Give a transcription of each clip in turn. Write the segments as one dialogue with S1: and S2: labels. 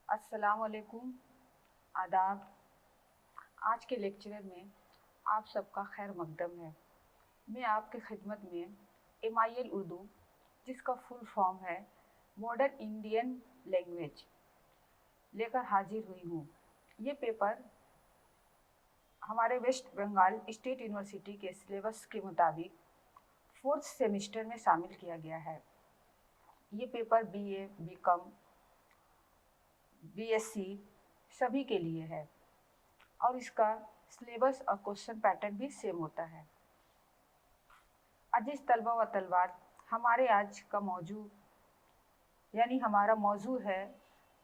S1: अस्सलाम वालेकुम, आदाब। आज के लेक्चर में आप सबका खैर मकदम है। मैं आपकी खिदमत में MIL उर्दू, जिसका फुल फॉर्म है मॉडर्न इंडियन लैंग्वेज, लेकर हाजिर हुई हूँ। ये पेपर हमारे वेस्ट बंगाल स्टेट यूनिवर्सिटी के सिलेबस के मुताबिक 4th सेमेस्टर में शामिल किया गया है। ये पेपर BA, BCom, BSc सभी के लिए है और इसका सिलेबस और क्वेश्चन पैटर्न भी सेम होता है। अजीज तलबा व तलबात, हमारे आज का हमारा मौजू है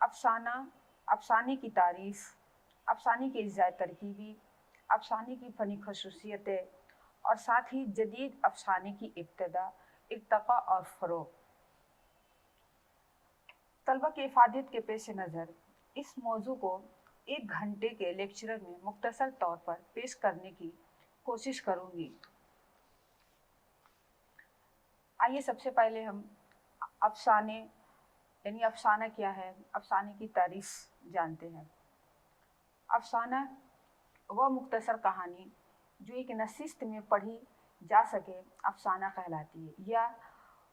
S1: अफसाने की तारीफ़, अफसाने के इज़्ज़ाए तरकीबी, अफसाने की फ़नी खसूसियतें और साथ ही जदीद अफसाने की इब्तिदा, इर्तक़ा और फ़रोग़। तलबा की इफ़ादत के पेश नज़र इस मौजू को 1 घंटे के लेक्चर में मुख्तसर तौर पर पेश करने की कोशिश करूँगी। आइए सबसे पहले हम अफसाने अफसाना क्या है, अफसाने की तारीफ़ जानते हैं। अफसाना वह मुख्तसर कहानी जो एक नशिस्त में पढ़ी जा सके अफसाना कहलाती है, या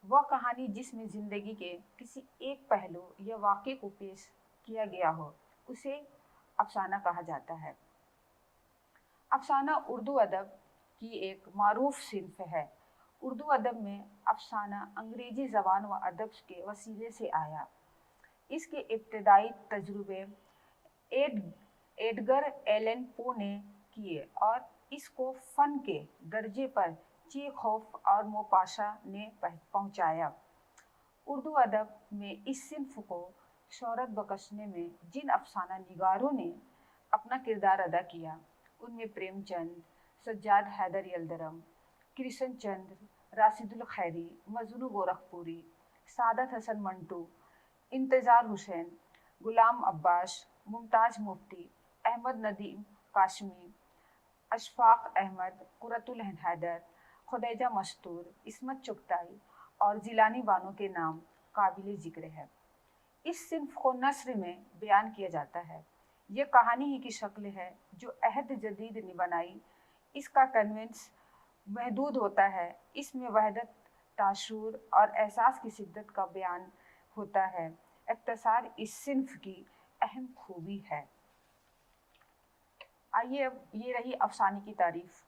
S1: वह कहानी जिसमें ज़िंदगी के किसी एक पहलू या वाक़े को पेश किया गया हो, उसे अफसाना कहा जाता है। अफसाना उर्दू अदब की एक मारूफ सिन्फ है। उर्दू अदब में अफसाना अंग्रेज़ी ज़बान व अदब के वसीले से आया। इसके इब्तदाई तजुर्बे एडगर एलन पो ने किए और इसको फ़न के दर्जे पर चेखोव और मोपाशा ने पहुँचाया। उर्दू अदब में इस सिन्फ को शोहरत बख्शने में जिन अफसाना निगारों ने अपना किरदार अदा किया, उनमें प्रेमचंद, सज्जाद हैदर यल्दरम, कृष्ण चंद्र, राशिदुल खैरी, मजनू गोरखपुरी, सादत हसन मंटू, इंतज़ार हुसैन, गुलाम अब्बास, मुमताज़ मुफ्ती, अहमद नदीम काशमी, अशफाक अहमद, कुरतुल हैदर, खुदैजा मस्तूर, इस्मत चुगताई और जिलानी बानो के नाम काबिल ज़िक्र है। इस सिन्फ को नस्र में बयान किया जाता है। ये कहानी ही की शक्ल है जो अहद जदीद ने बनाई। इसका कन्वेंस महदूद होता है। इसमें वहदत, ताशूर और एहसास की शिद्दत का बयान होता है। इख्तिसार इस सिन्फ की अहम खूबी है। आइए, अब ये रही अफसाने की तारीफ़,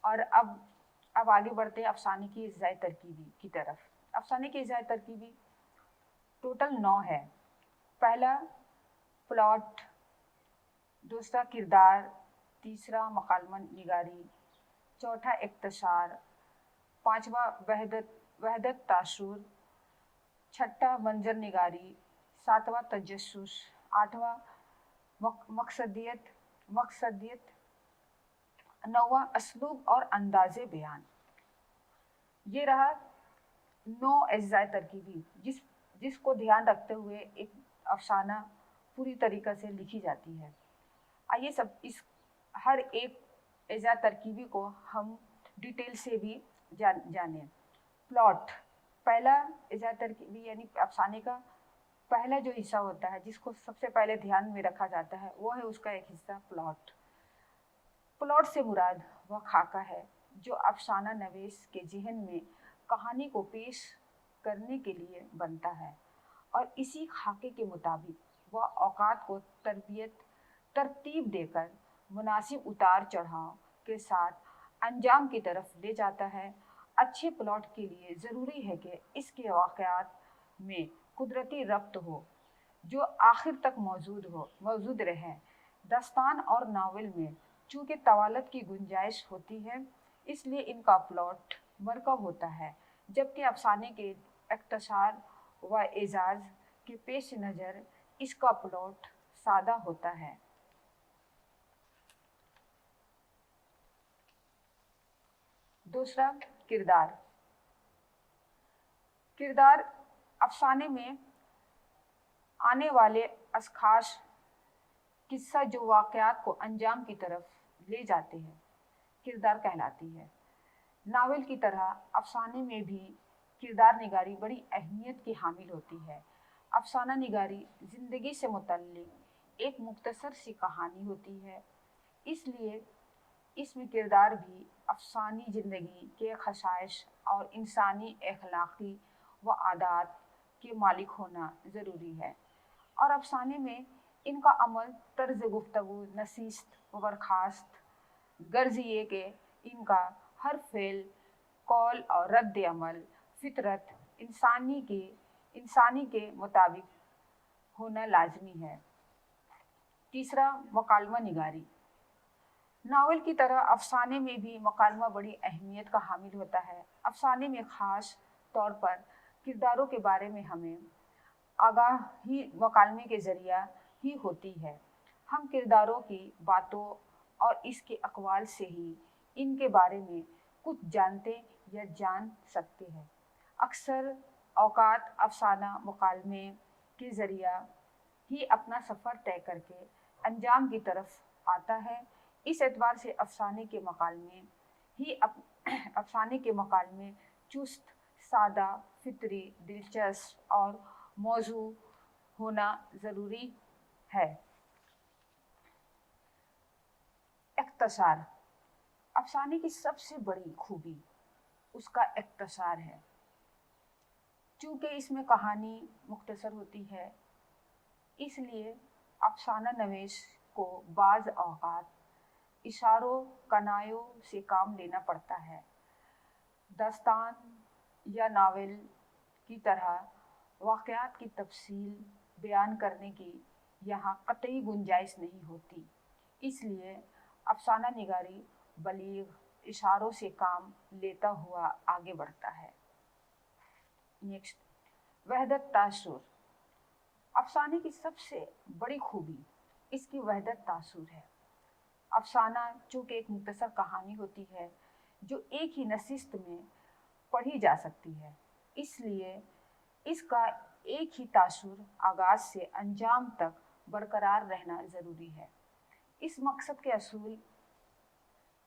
S1: और अब आगे बढ़ते हैं अफसाने की इज़्ज़ाए तरकीबी की तरफ। अफसाने की इज़्ज़ाए तरकीबी टोटल 9 है। पहला प्लॉट, दूसरा किरदार, तीसरा मकालमन निगारी, चौथा इख्तिसार, पांचवा वहदत ताशूर, छठा मंजर निगारी, सातवां तजस्सुस, आठवां मकसदियत, नौवां असलूब और अंदाज़े बयान। ये रहा 9 अज्जाए तरकीबी जिसको ध्यान रखते हुए एक अफसाना पूरी तरीक़ा से लिखी जाती है। आइए इस हर एक अज्जा तरकीबी को हम डिटेल से भी जानें। प्लॉट, पहला अज्जा तरकीबी यानी अफसाने का पहला जो हिस्सा होता है, जिसको सबसे पहले ध्यान में रखा जाता है, वो है उसका एक हिस्सा प्लॉट। प्लॉट से मुराद वह खाका है जो अफसाना नवीस के ज़हन में कहानी को पेश करने के लिए बनता है, और इसी खाके के मुताबिक वह औकात को तरतीब देकर मुनासिब उतार चढ़ाव के साथ अंजाम की तरफ ले जाता है। अच्छे प्लॉट के लिए ज़रूरी है कि इसके वाक़यात में कुदरती रब्त हो जो आखिर तक मौजूद रहे। दास्तान और नावल में चूँकि तवालत की गुंजाइश होती है, इसलिए इनका प्लॉट मरकब होता है, जबकि अफसाने के इख्तिसार व एजाज के पेश नज़र इसका प्लॉट सादा होता है। दूसरा किरदार अफसाने में आने वाले अशख़ास किस्सा जो वाक़यात को अंजाम की तरफ ले जाते हैं, किरदार कहलाती है। नावल की तरह अफसाने में भी किरदार निगारी बड़ी अहमियत की हामिल होती है। افسانہ نگاری زندگی سے متعلق ایک مختصر سی کہانی ہوتی ہے، اس لیے اس میں کردار بھی افسانی زندگی کے خصائص اور انسانی اخلاقی و عادات کے مالک ہونا ضروری ہے، اور افسانے میں ان کا عمل، طرز گفتگو، نشست و برخاست، غرض یہ کہ ان کا ہر فعل، قول اور رد عمل فطرت انسانی کے مطابق ہونا لازمی ہے۔ تیسرا، مکالمہ نگاری۔ ناول کی طرح افسانے میں بھی مکالمہ بڑی اہمیت کا حامل ہوتا ہے۔ افسانے میں خاص طور پر کرداروں کے بارے میں ہمیں آگاہی مکالمے کے ذریعہ ہی ہوتی ہے۔ ہم کرداروں کی باتوں اور اس کے اقوال سے ہی ان کے بارے میں کچھ جانتے یا جان سکتے ہیں۔ اکثر اوقات افسانہ مکالمے کے ذریعہ ہی اپنا سفر طے کر کے انجام کی طرف آتا ہے۔ اس اعتبار سے افسانے کے مکالمے چست، سادہ، فطری، دلچسپ اور موزوں ہونا ضروری ہے۔ اختصار۔ افسانے کی سب سے بڑی خوبی اس کا اختصار ہے۔ چونکہ اس میں کہانی مختصر ہوتی ہے، اس لیے افسانہ نویس کو بعض اوقات اشاروں کنایوں سے کام لینا پڑتا ہے۔ داستان یا ناول کی طرح واقعات کی تفصیل بیان کرنے کی یہاں قطعی گنجائش نہیں ہوتی، اس لیے افسانہ نگاری بلیغ اشاروں سے کام لیتا ہوا آگے بڑھتا ہے۔ نیکسٹ، وحدت تاثر۔ افسانے کی سب سے بڑی خوبی اس کی وحدت تاثر ہے۔ افسانہ چونکہ ایک مختصر کہانی ہوتی ہے جو ایک ہی نشست میں پڑھی جا سکتی ہے، اس لیے اس کا ایک ہی تاثر آغاز سے انجام تک برقرار رہنا ضروری ہے۔ اس مقصد کے حصول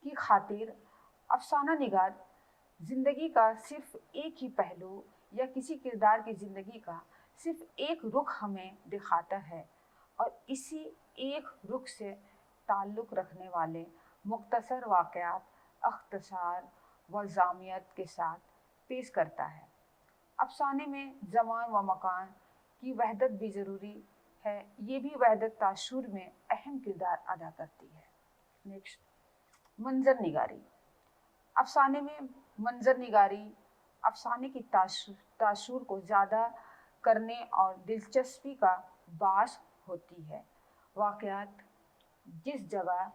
S1: کی خاطر افسانہ نگار زندگی کا صرف ایک ہی پہلو یا کسی کردار کی زندگی کا صرف ایک رخ ہمیں دکھاتا ہے، اور اسی ایک رخ سے تعلق رکھنے والے مختصر واقعات اختصار و جامعیت کے ساتھ پیش کرتا ہے۔ افسانے میں زمان و مکان کی وحدت بھی ضروری ہے، یہ بھی وحدت تاثر میں اہم کردار ادا کرتی ہے۔ نیکسٹ، منظر نگاری۔ افسانے میں منظر نگاری افسانے کی تاثر کو زیادہ کرنے اور دلچسپی کا باعث ہوتی ہے۔ واقعات جس جگہ،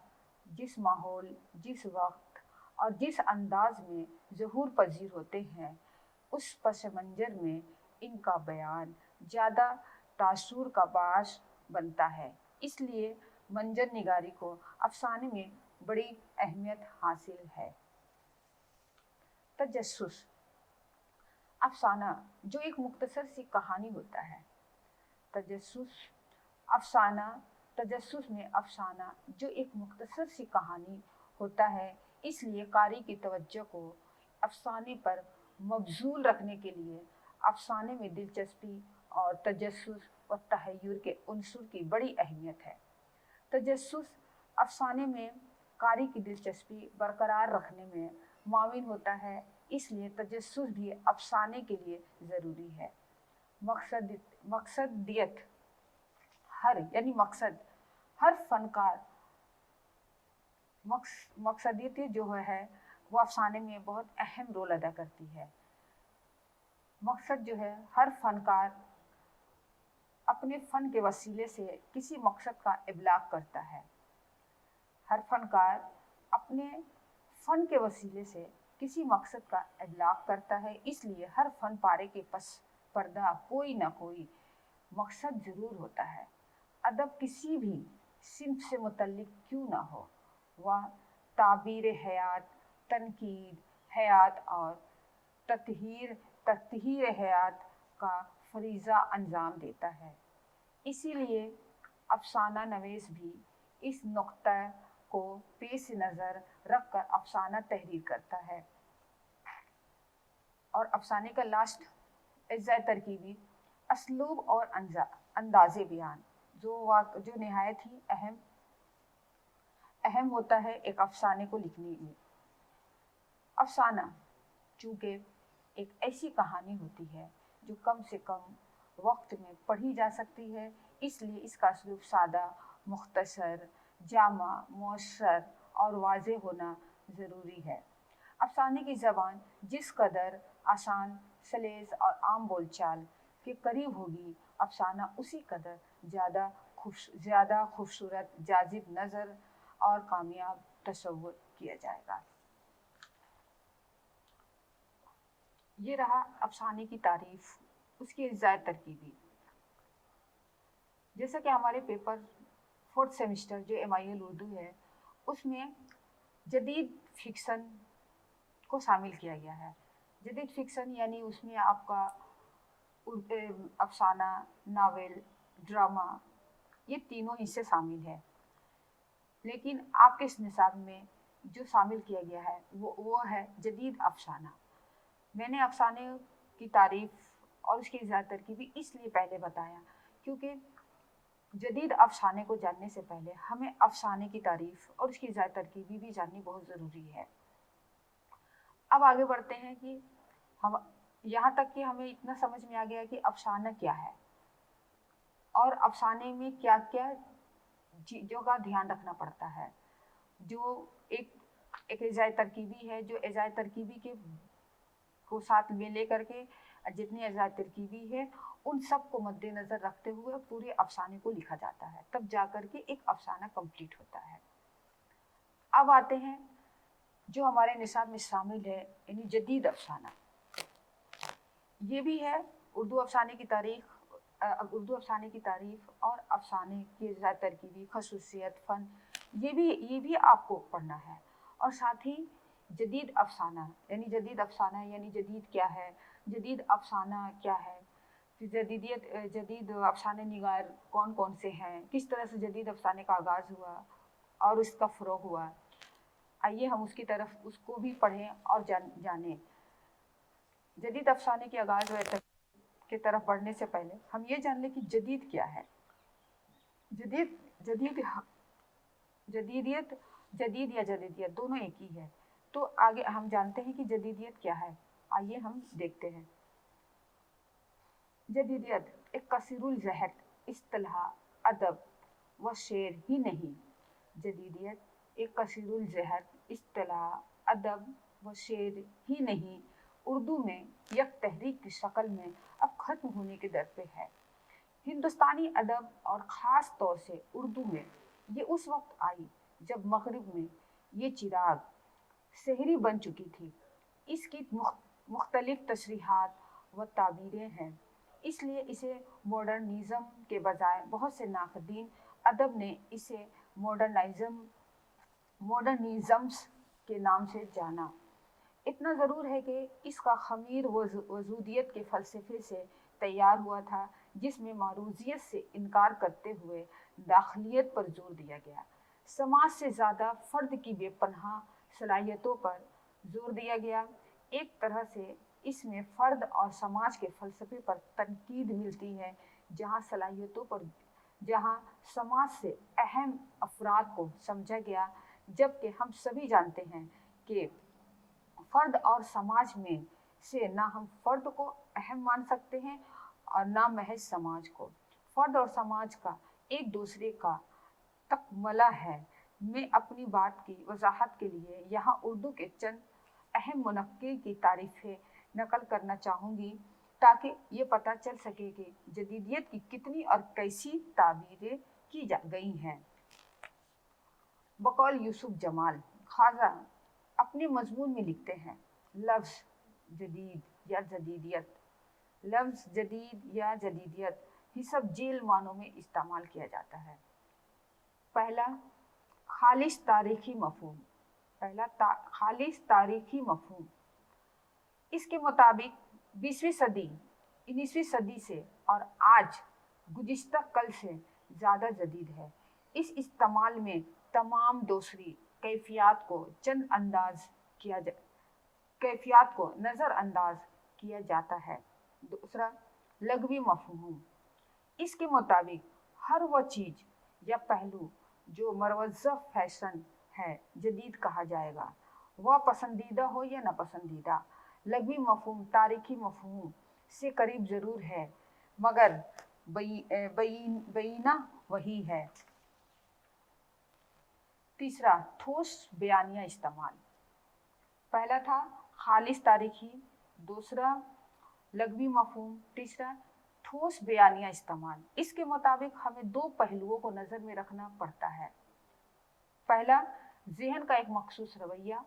S1: جس ماحول، جس وقت اور جس انداز میں ظہور پذیر ہوتے ہیں، اس پس منظر میں ان کا بیان زیادہ تاثر کا باعث بنتا ہے، اس لیے منظر نگاری کو افسانے میں بڑی اہمیت حاصل ہے۔ تجسس۔ افسانہ جو ایک مختصر سی کہانی ہوتا ہے، تجسس میں افسانہ جو ایک مختصر سی کہانی ہوتا ہے، اس لیے قاری کی توجہ کو افسانے پر مبذول رکھنے کے لیے افسانے میں دلچسپی اور تجسس و تحیر کے عنصر کی بڑی اہمیت ہے۔ تجسس افسانے میں قاری کی دلچسپی برقرار رکھنے میں معاون ہوتا ہے، اس لیے تجسس بھی افسانے کے لیے ضروری ہے۔ مقصدیت۔ ہر فنکار مقصدیت جو ہے وہ افسانے میں بہت اہم رول ادا کرتی ہے۔ مقصد جو ہے، ہر فنکار اپنے فن کے وسیلے سے کسی مقصد کا ابلاغ کرتا ہے۔ ہر فنکار اپنے فن کے وسیلے سے کسی مقصد کا ابلاغ کرتا ہے، اس لیے ہر فن پارے کے پس پردہ کوئی نہ کوئی مقصد ضرور ہوتا ہے۔ ادب کسی بھی صنف سے متعلق کیوں نہ ہو، وہ تعبیر حیات، تنقید حیات اور تطہیر حیات کا فریضہ انجام دیتا ہے۔ اسی لیے افسانہ نویس بھی اس نقطہ کو پیش نظر رکھ کر افسانہ تحریر کرتا ہے۔ اور افسانے کا لاسٹ اجزائے ترکیبی اسلوب اور انداز بیان جو نہایت ہی اہم ہوتا ہے ایک افسانے کو لکھنے میں۔ افسانہ چونکہ ایک ایسی کہانی ہوتی ہے جو کم سے کم وقت میں پڑھی جا سکتی ہے، اس لیے اس کا اسلوب سادہ، مختصر، جامع، مؤثر اور واضح ہونا ضروری ہے۔ افسانے کی زبان جس قدر آسان، سلیس اور عام بول چال کے قریب ہوگی، افسانہ اسی قدر زیادہ خوبصورت، جاذب نظر اور کامیاب تصور کیا جائے گا۔ یہ رہا افسانے کی تعریف، اس کی اجزاء ترکیبی۔ جیسا کہ ہمارے پیپر 4th سیمسٹر جو MIL اردو ہے، اس میں جدید فکشن کو شامل کیا گیا ہے۔ جدید فکشن یعنی اس میں آپ کا افسانہ، ناول، ڈرامہ، یہ تینوں حصے شامل ہیں۔ لیکن آپ کے اس نصاب میں جو شامل کیا گیا ہے وہ ہے جدید افسانہ۔ میں نے افسانے کی تعریف اور اس کی اجزاء ترکیبی اس لیے پہلے بتایا کیونکہ جدید افسانے کو جاننے سے پہلے ہمیں افسانے کی تعریف اور اس کی اجزاء ترکیبی بھی جاننی بہت ضروری ہے۔ اب آگے بڑھتے ہیں کہ یہاں تک کہ ہمیں اتنا سمجھ میں آ گیا کہ افسانہ کیا ہے اور افسانے میں کیا کیا چیزوں کا دھیان رکھنا پڑتا ہے، جو ایک اجزاء ترکیبی ہے، جو اجزاء ترکیبی کو ساتھ میں لے کر کے جتنی اجزاء ترکیبی ہے ان سب کو مد نظر رکھتے ہوئے پورے افسانے کو لکھا جاتا ہے، تب جا کر کے ایک افسانہ کمپلیٹ ہوتا ہے۔ اب آتے ہیں جو ہمارے نصاب میں شامل ہے، یعنی جدید افسانہ۔ یہ بھی ہے اردو افسانے کی تعریف اور افسانے کی اجزاء ترکیبی، خصوصیت، فن، یہ بھی آپ کو پڑھنا ہے۔ اور ساتھ ہی جدید افسانہ یعنی جدید کیا ہے، جدید افسانہ کیا ہے، جدید افسانے نگار کون کون سے ہیں، کس طرح سے جدید افسانے کا آغاز ہوا اور اس کا فروغ ہوا۔ آئیے ہم اس کو بھی پڑھیں اور جانیں۔ جدید افسانے کے آغاز کی طرف بڑھنے سے پہلے ہم یہ جان لیں کہ جدید کیا ہے۔ جدیدیت دونوں ایک ہی ہے، تو آگے ہم جانتے ہیں کہ جدیدیت کیا ہے۔ آئیے ہم دیکھتے ہیں۔ جدیدیت ایک کثیر الجہت اصطلاح ادب و شعر ہی نہیں۔ جدیدیت ایک کثیر الجہت اصطلاح ادب و شعر ہی نہیں، اردو میں یک تحریک کی شکل میں اب ختم ہونے کے در پہ ہے۔ ہندوستانی ادب اور خاص طور سے اردو میں یہ اس وقت آئی جب مغرب میں یہ چراغ سحری بن چکی تھی۔ اس کی مختلف تشریحات و تعبیریں ہیں، اس لیے اسے ماڈرنزم کے بجائے بہت سے ناقدین ادب نے اسے ماڈرنزمز کے نام سے جانا۔ اتنا ضرور ہے کہ اس کا خمیر وجودیت کے فلسفے سے تیار ہوا تھا، جس میں معروضیت سے انکار کرتے ہوئے داخلیت پر زور دیا گیا، سماج سے زیادہ فرد کی بے پناہ صلاحیتوں پر زور دیا گیا۔ ایک طرح سے اس میں فرد اور سماج کے فلسفے پر تنقید ملتی ہے، جہاں سماج سے اہم افراد کو سمجھا گیا، جبکہ ہم سبھی جانتے ہیں کہ فرد اور سماج میں سے نہ ہم فرد کو اہم مان سکتے ہیں اور نہ محض سماج کو۔ فرد اور سماج کا ایک دوسرے کا تکملہ ہے۔ میں اپنی بات کی وضاحت کے لیے یہاں اردو کے چند اہم منقع کی تعریفیں نقل کرنا چاہوں گی تاکہ یہ پتہ چل سکے کہ جدیدیت کی کتنی اور کیسی تعبیریں کی گئی ہیں۔ بقول یوسف جمال خواجہ اپنے مضمون میں لکھتے ہیں، لفظ جدید یا جدیدیت حسب جیل معنوں میں استعمال کیا جاتا ہے۔ پہلا، خالص تاریخی مفہوم۔ اس کے مطابق 19ویں صدی سے اور آج گزشتہ کل سے زیادہ جدید ہے۔ اس استعمال میں تمام دوسری کیفیات کو نظر انداز کیا جاتا ہے۔ دوسرا، लघवी मफहूम। इसके मुताबिक हर वह चीज़ या पहलू जो मरवज़्ज़ फैशन है जदीद कहा जाएगा, वह पसंदीदा हो या नापसंदीदा। लघवी मफहूम तारीखी मफहूम से करीब ज़रूर है, मगर बयीना वही है। तीसरा, ठोस बयानिया इस्तेमाल। पहला था खालिस तारीखी, दूसरा लघवी मफहूम, तीसरा ठोस बयानिया इस्तेमाल। इसके मुताबिक हमें दो पहलुओं को नज़र में रखना पड़ता है। पहला, ज़हन का एक मखसूस रवैया,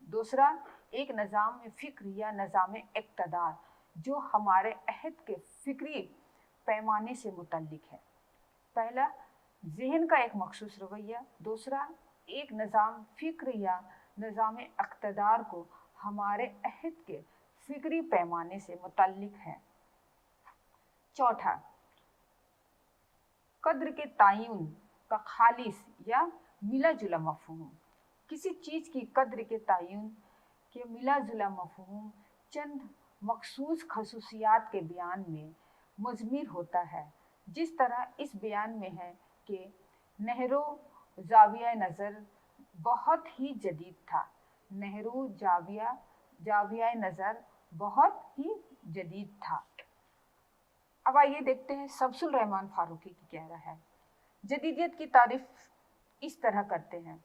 S1: दूसरा एक निज़ाम फ़िक्र या निज़ाम इक़्तिदार जो हमारे अहद के फ़िक्री पैमाने से मुतल्लिक है। पहला, ज़हन का एक मखसूस रवैया, दूसरा एक निज़ाम फ़िक्र या निज़ाम इक़्तिदार को हमारे अहद के फ़िक्री पैमाने से मुतल्लिक है। चौथा, कद्र के तायुन का खालिस या मिला जुला मफहूम। किसी चीज़ की कद्र के तायुन के मिला जुला मफहूम चंद मखसूस खसूसियात के बयान में मुज़मिर होता है। जिस तरह इस बयान में है कि नेहरू ज़ाविया नज़र बहुत ही जदीद था। नेहरू ज़ाविया नज़र बहुत ही जदीद था। अब आइए देखते हैं शमसुल रहमान फारूकी की क्या राय है। जदीदियत की तारीफ इस तरह करते हैं,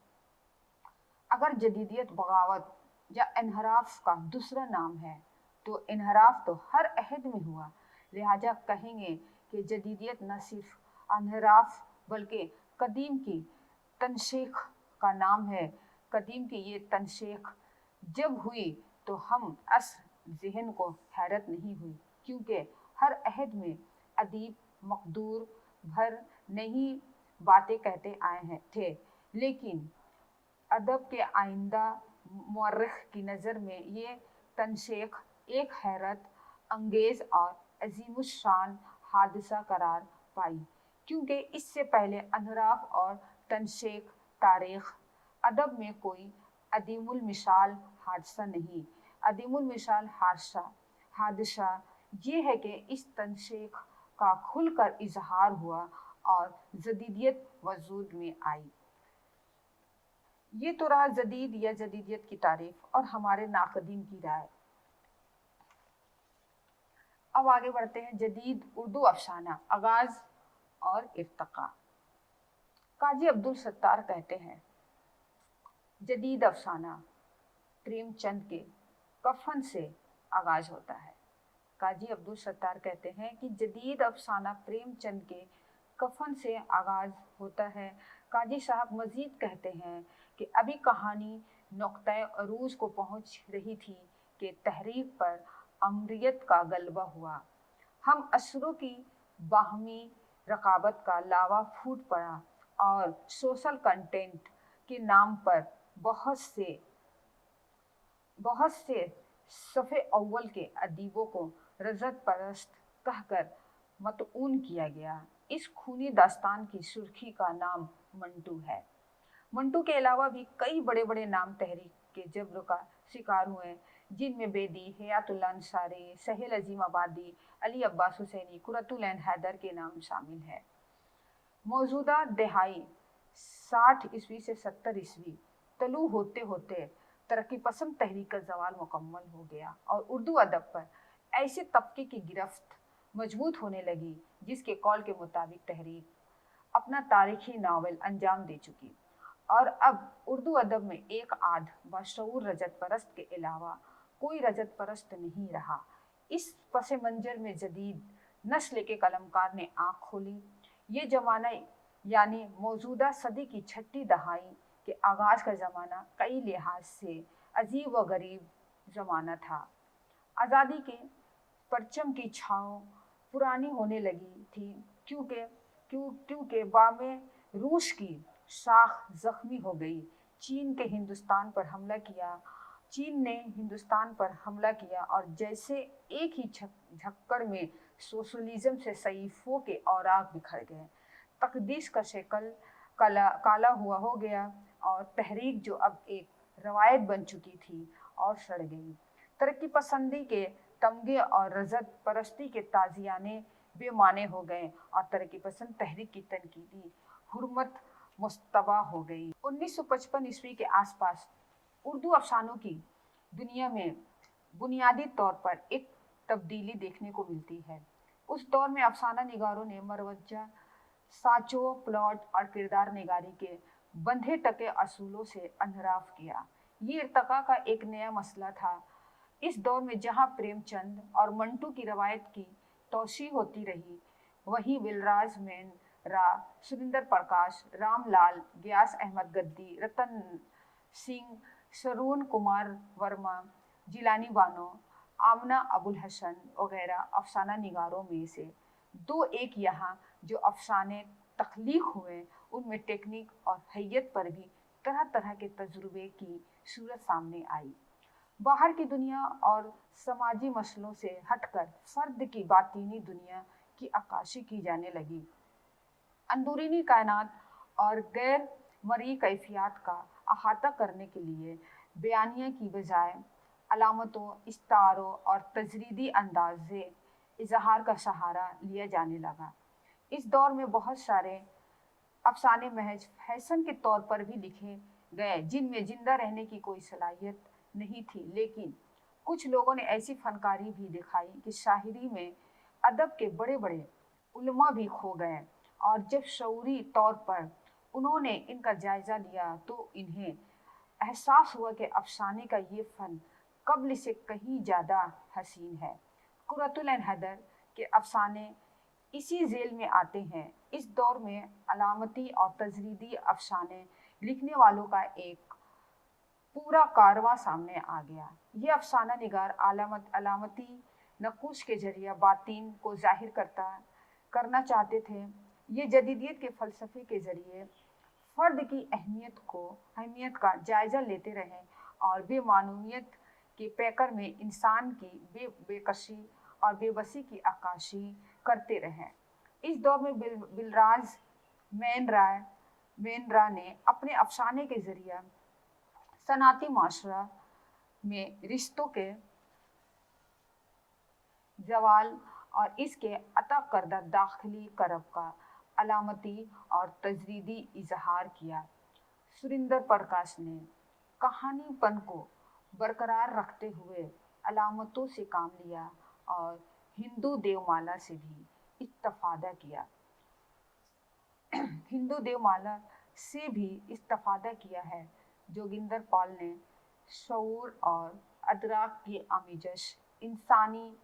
S1: अगर जदीदियत बगावत या इनहराफ का दूसरा नाम है तो इनहराफ तो हर अहद में हुआ, लिहाजा कहेंगे कि जदीदियत न सिर्फ इनहराफ बल्कि कदीम की तनशीख का नाम है। कदीम की ये तनशीख जब हुई तो हम अस्र ज़हन को हैरत नहीं हुई, क्योंकि हर अहद में अदीब मकदूर भर नहीं बातें कहते आए थे, लेकिन अदब के आइंदा मुअर्रिख की नज़र में ये तनशीख एक हैरत अंगेज़ और अज़ीमुश्शान हादसा करार पाई, क्योंकि इससे पहले इनहराफ और तनशीख तारीख़ अदब में कोई अदीमुल मिसाल हादसा नहीं। अदीमुल मिसाल हादसा ये है कि इस तनशीख का खुलकर इजहार हुआ और जदीदियत वजूद में आई। ये तो रहा जदीद या जदीदियत की तारीफ और हमारे नाक़दीन की राय। अब आगे बढ़ते हैं जदीद उर्दू अफसाना, आगाज़ और इर्तिक़ा। काजी अब्दुल सत्तार कहते हैं, जदीद अफसाना प्रेमचंद के कफन से आगाज़ होता है। काजी अब्दुल सत्तार कहते हैं कि जदीद अफसाना प्रेमचंद के कफन से आगाज़ होता है। काजी साहब मज़ीद कहते हैं कि अभी कहानी नुक्ता अरूज को पहुँच रही थी कि तहरीक पर अमरियत का गलबा हुआ। हम असरों की बाहमी रकाबत का लावा फूट पड़ा और सोशल कंटेंट के नाम पर बहुत से सफ़े अव्वल के अदीबों को रज़त परस्त कहकर मतऊन किया गया। इस खूनी दास्तान की सुर्खी का नाम मंटू है। मंटू के अलावा भी कई बड़े बड़े नाम तहरीक के जब्र का शिकार हुए, जिनमें बेदी, हयातुल्लाह अंसारी, सहेल अजीम आबादी, अली अब्बास हुसैनी, कुरतुल ऐन हैदर के नाम शामिल हैं। मौजूदा दहाई 60 ईस्वी से 70 ईस्वी तलू होते होते तरक्की पसंद तहरीक का ज़वाल मुकम्मल हो गया और उर्दू अदब पर ऐसे तबके की गिरफ्त मजबूत होने लगी जिसके कौल के मुताबिक तहरीक अपना तारीखी नावल अंजाम दे चुकी और अब उर्दू अदब में एक आध बाशऊर रजत परस्त के अलावा कोई रजत परस्त नहीं रहा। इस पस मंजर में जदीद नस्ल के कलमकार ने आँख खोली। ये ज़माना यानी मौजूदा सदी की छठी दहाई के आगाज़ का ज़माना कई लिहाज से अजीब व गरीब ज़माना था। आज़ादी के परचम की छाँव पुरानी होने लगी थी, क्योंकि बामे रूस की शाख ज़ख्मी हो गई। चीन ने हिंदुस्तान पर हमला किया और जैसे एक ही झक्कड़ में सोशलिज्म से सईफ़ों के औराक बिखर गए। तकदीस का शक्ल काला हुआ हो गया और तहरीक जो अब एक रवायत बन चुकी थी और सड़ गई। तरक्की पसंदी के तमगे और रजत परस्ती के ताजियाने बेमाने हो गए और तरक्की पसंद तहरीक की तनकीदी हुर्मत मुस्तबा हो गई। 1955 ईस्वी के आसपास उर्दू अफसानों की दुनिया में बुनियादी तौर पर एक तब्दीली देखने को मिलती है। उस दौर में अफसाना निगारों ने मरवजा साचो प्लॉट और किरदार निगारी के बंधे टके असूलों से अनराफ किया। ये इर्तका का एक नया मसला था। इस दौर में जहाँ प्रेमचंद और मंटू की रवायत की तोसी होती रही, वहीं बिलराज मेन रा, सुरिंदर प्रकाश, रामलाल, गयास अहमद गद्दी, रतन सिंह, सरून कुमार वर्मा, जिलानी बानो, आमना अबुल हसन वगैरह अफसाना निगारों में से दो एक यहाँ जो अफसाने तख्लीक हुए, उनमें टेक्निक और हैयत पर भी तरह तरह के तजुर्बे की सूरत सामने आई। बाहर की दुनिया और समाजी मसलों से हटकर फर्द की बातीनी दुनिया की अक्कासी की जाने लगी। अंदरूनी कायनात और गैर मरई कैफियत का अहाता करने के लिए बयानिया की बजाय अलामतों, इस्तारों और तजरीदी अंदाज़े इजहार का सहारा लिया जाने लगा। इस दौर में बहुत सारे अफसाने महज फैशन के तौर पर भी लिखे गए, जिनमें जिंदा रहने की कोई सलाहियत नहीं थी, लेकिन कुछ लोगों ने ऐसी फनकारी भी दिखाई कि शायरी में अदब के बड़े बड़े उलमा भी खो गए, और जब शऊरी तौर पर उन्होंने इनका जायज़ा लिया तो इन्हें एहसास हुआ कि अफसाने का ये फ़न कब्ल से कहीं ज़्यादा हसीन है। कुरतुल हैदर के अफसाने इसी झेल में आते हैं। इस दौर में अलामती और तजरीदी अफसाने लिखने वालों का एक पूरा कारवां सामने आ गया। ये अफसाना निगार अलामती नक़ूश के जरिए बातिन को जाहिर करना चाहते थे। ये जदीदियत के फ़लसफ़े के ज़रिए फ़र्द की अहमियत का जायज़ा लेते रहे और बेमानूमियत के पैकर में इंसान की बेकसी और बेबसी की अक्कासी करते रहे। इस दौर में बिलराज मेन रा ने अपने अफसाने के ज़रिए सनाती माशरा में रिश्तों के जवाल और इसके अता करदा दाखिली करब का अलामती और तजरीदी इजहार किया। सुरिंदर प्रकाश ने कहानीपन को बरकरार रखते हुए अलामतों से काम लिया और हिंदू देवमाला से भी इस्तिफादा किया। हिंदू देवमाला से भी इस्तिफादा किया है। जोगिंदर पाल ने शऊर और अदराक की आमिज़श, इंसानी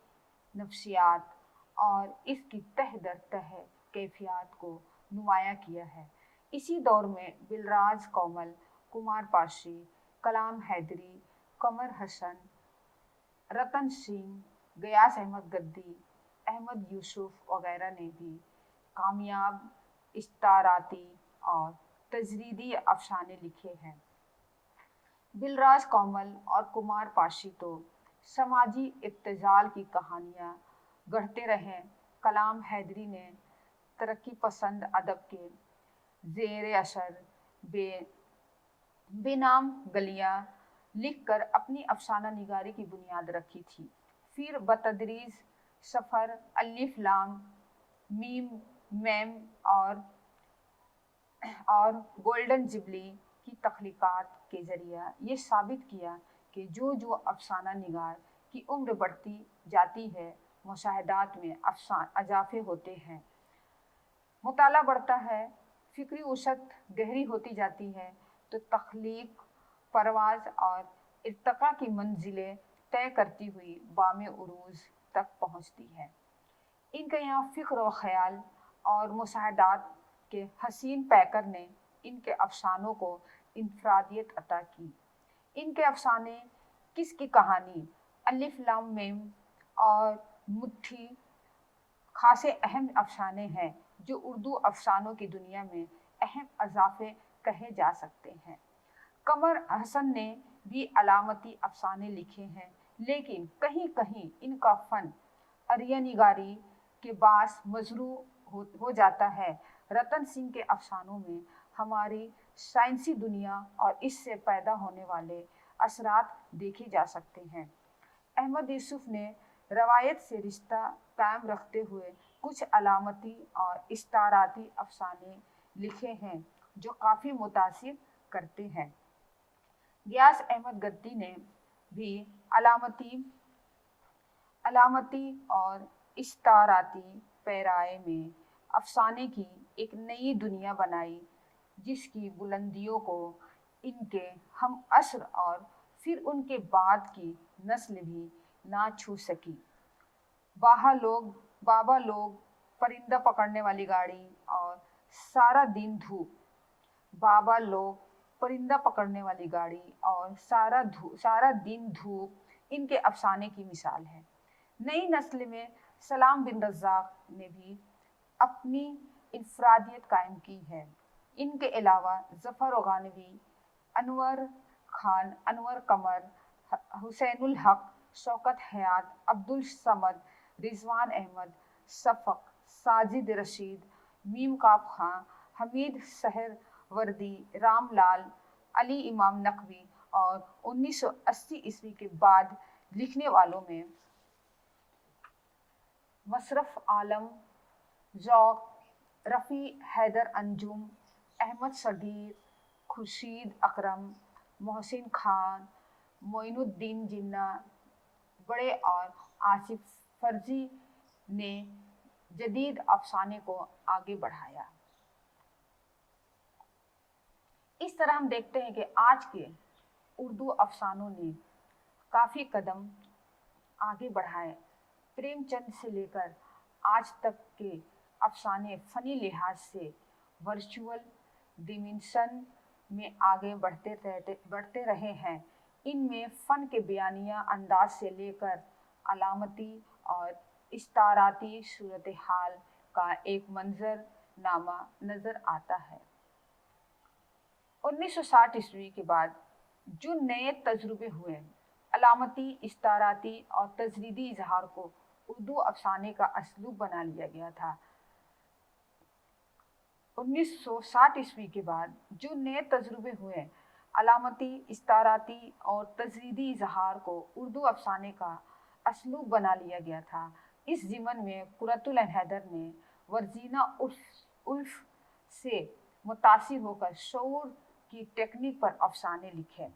S1: नफ्सियात और इसकी तह दर तह कैफियत को नुमायां किया है। इसी दौर में बिलराज कोमल, कुमार पाशी, कलाम हैदरी, कमर हसन, रतन सिंह, गयास अहमद गद्दी, अहमद यूसुफ वगैरह ने भी कामयाब इस्ताराती और तजरीदी अफसाने लिखे हैं। बिलराज कोमल और कुमार पाशी तो समाजी इब्तिजाल की कहानियाँ गढ़ते रहे। कलाम हैदरी ने तरक्की पसंद अदब के ज़ेर असर बेनाम गलियाँ लिखकर अपनी अफसाना निगारी की बुनियाद रखी थी। फिर बतदरीज सफ़र, अलिफ लाम मीम मैम और गोल्डन जिबली की तख्लीक़ात के ज़रिए ये साबित किया कि जो अफसाना निगार की उम्र बढ़ती जाती है, मुशाहदात में इजाफे होते हैं, मुताला बढ़ता है, फ़िक्री वसअत गहरी होती जाती है, तो तख्लीक परवाज़ और इर्तका की मंजिलें तय करती हुई बामे उरूज तक पहुँचती है। इनके यहाँ फ़िक्र व ख़याल और मुशाहदात के हसीन पैकर ने इनके अफसानों को इनफरादियत अता की। इनके अफसाने किसकी कहानी, अलिफ लाम मीम और मुट्ठी खासे अहम अफसाने हैं जो उर्दू अफसानों की दुनिया में अहम इजाफे कहे जा सकते हैं। कमर हसन ने भी अलामती अफसाने लिखे हैं, लेकिन कहीं कहीं इनका फ़न अरियानिगारी के बास मजरू हो जाता है। रतन सिंह के अफसानों में हमारी साइंसी दुनिया और इससे पैदा होने वाले असरात देखे जा सकते हैं। احمد یوسف نے روایت سے رشتہ قائم رکھتے ہوئے کچھ علامتی اور استعاراتی افسانے لکھے ہیں جو کافی متاثر کرتے ہیں۔ غیاث احمد گدی نے بھی علامتی اور استعاراتی پیرائے میں افسانے کی ایک نئی دنیا بنائی جس کی بلندیوں کو ان کے ہم عصر اور پھر ان کے بعد کی نسل بھی نہ چھو سکی۔ بابا لوگ پرندہ پکڑنے والی گاڑی اور سارا دن دھوپ بابا لوگ پرندہ پکڑنے والی گاڑی اور سارا دن دھوپ ان کے افسانے کی مثال ہے۔ نئی نسل میں سلام بن رزاق نے بھی اپنی انفرادیت قائم کی ہے۔ ان کے علاوہ ظفر غانوی، انور خان، انور قمر، حسین الحق، شوکت حیات، عبدالصمد، رضوان احمد، شفق، ساجد رشید، میم کاف خاں، حمید سہروردی، رام لال، علی امام نقوی اور 1980 کے بعد لکھنے والوں میں مشرف عالم ذوق، رفیع حیدر انجم، احمد صغیر، خورشید اکرم، محسن خان، معین الدین جناح بڑے اور آصف فرزی نے جدید افسانے کو آگے بڑھایا۔ اس طرح ہم دیکھتے ہیں کہ آج کے اردو افسانوں نے کافی قدم آگے بڑھائے۔ پریم چند سے لے کر آج تک کے افسانے فنی لحاظ سے ورچوئل ڈیمینشن میں آگے بڑھتے رہے ہیں۔ ان میں فن کے بیانیہ انداز سے لے کر علامتی اور استعاراتی صورتحال کا ایک منظر نامہ نظر آتا ہے۔ 1960 کے بعد جو نئے تجربے ہوئے، علامتی، استعاراتی اور تجریدی اظہار کو اردو افسانے کا اسلوب بنا لیا گیا تھا۔ 1960 کے بعد جو نئے تجربے ہوئے، علامتی، استعاراتی اور تجریدی اظہار کو اردو افسانے کا اسلوب بنا لیا گیا تھا۔ اس ضمن میں قرۃ العین حیدر نے ورجینا وولف سے متاثر ہو کر شعور کی ٹیکنیک پر افسانے لکھے۔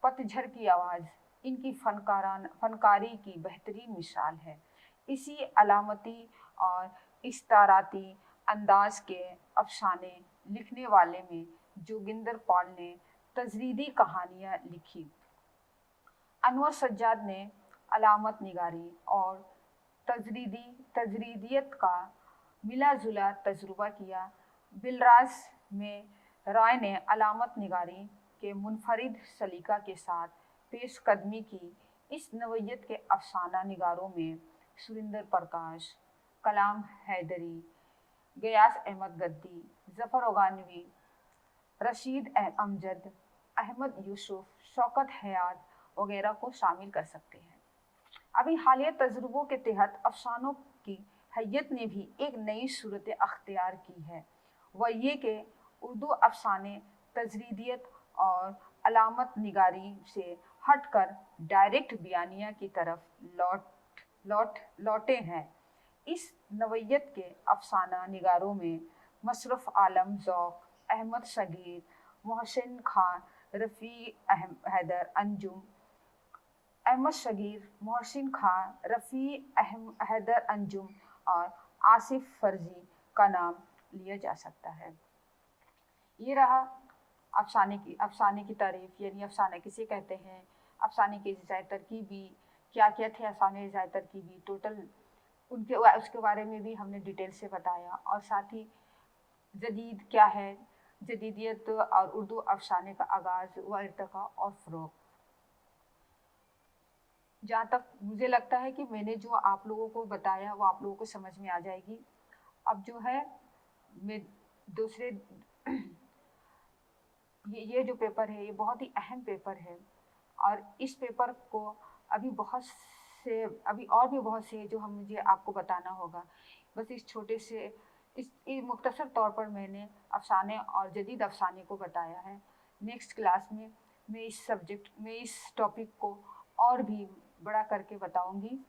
S1: پت جھڑ کی آواز ان کی فنکاری کی بہترین مثال ہے۔ اسی علامتی اور استعاراتی انداز کے افسانے لکھنے والے میں جوگندر پال نے تجریدی کہانیاں لکھی، انور سجاد نے علامت نگاری اور تجریدیت کا ملا جلا تجربہ کیا، بلراج میں رائے نے علامت نگاری کے منفرد سلیقہ کے ساتھ پیش قدمی کی۔ اس نوعیت کے افسانہ نگاروں میں سریندر پرکاش، کلام حیدری، غیاث احمد گدی، ظفر غانوی، رشید امجد، احمد یوسف، شوکت حیات وغیرہ کو شامل کر سکتے ہیں۔ ابھی حالیہ تجربوں کے تحت افسانوں کی حیت نے بھی ایک نئی صورت اختیار کی ہے، وہ یہ کہ اردو افسانے تجریدیت اور علامت نگاری سے ہٹ کر ڈائریکٹ بیانیہ کی طرف لوٹے ہیں۔ اس نوعیت کے افسانہ نگاروں میں مشرف عالم ذوق، احمد صغیر، محسن خاں، رفیع حیدر انجم، اور آصف فرزی کا نام لیا جا سکتا ہے۔ یہ رہا افسانے کی تعریف، یعنی افسانہ کسے کہتے ہیں، افسانے کی اجزائے ترکیبی کیا کیا تھے، افسانے کی اجزائے ترکیبی ٹوٹل اس کے بارے میں بھی ہم نے ڈیٹیل سے بتایا، اور ساتھ ہی جدید کیا ہے، جدیدیت اور اردو افسانے کا آغاز و ارتقاء اور فروغ۔ جہاں تک مجھے لگتا ہے کہ میں نے جو آپ لوگوں کو بتایا وہ آپ لوگوں کو سمجھ میں آ جائے گی۔ اب جو ہے میں دوسرے یہ جو پیپر ہے یہ بہت ہی اہم پیپر ہے، اور اس پیپر کو ابھی اور بھی بہت سے جو مجھے آپ کو بتانا ہوگا۔ بس اس چھوٹے سے اس مختصر طور پر میں نے افسانے اور جدید افسانے کو بتایا ہے۔ نیکسٹ کلاس میں میں اس ٹاپک کو اور بھی बड़ा करके बताऊंगी।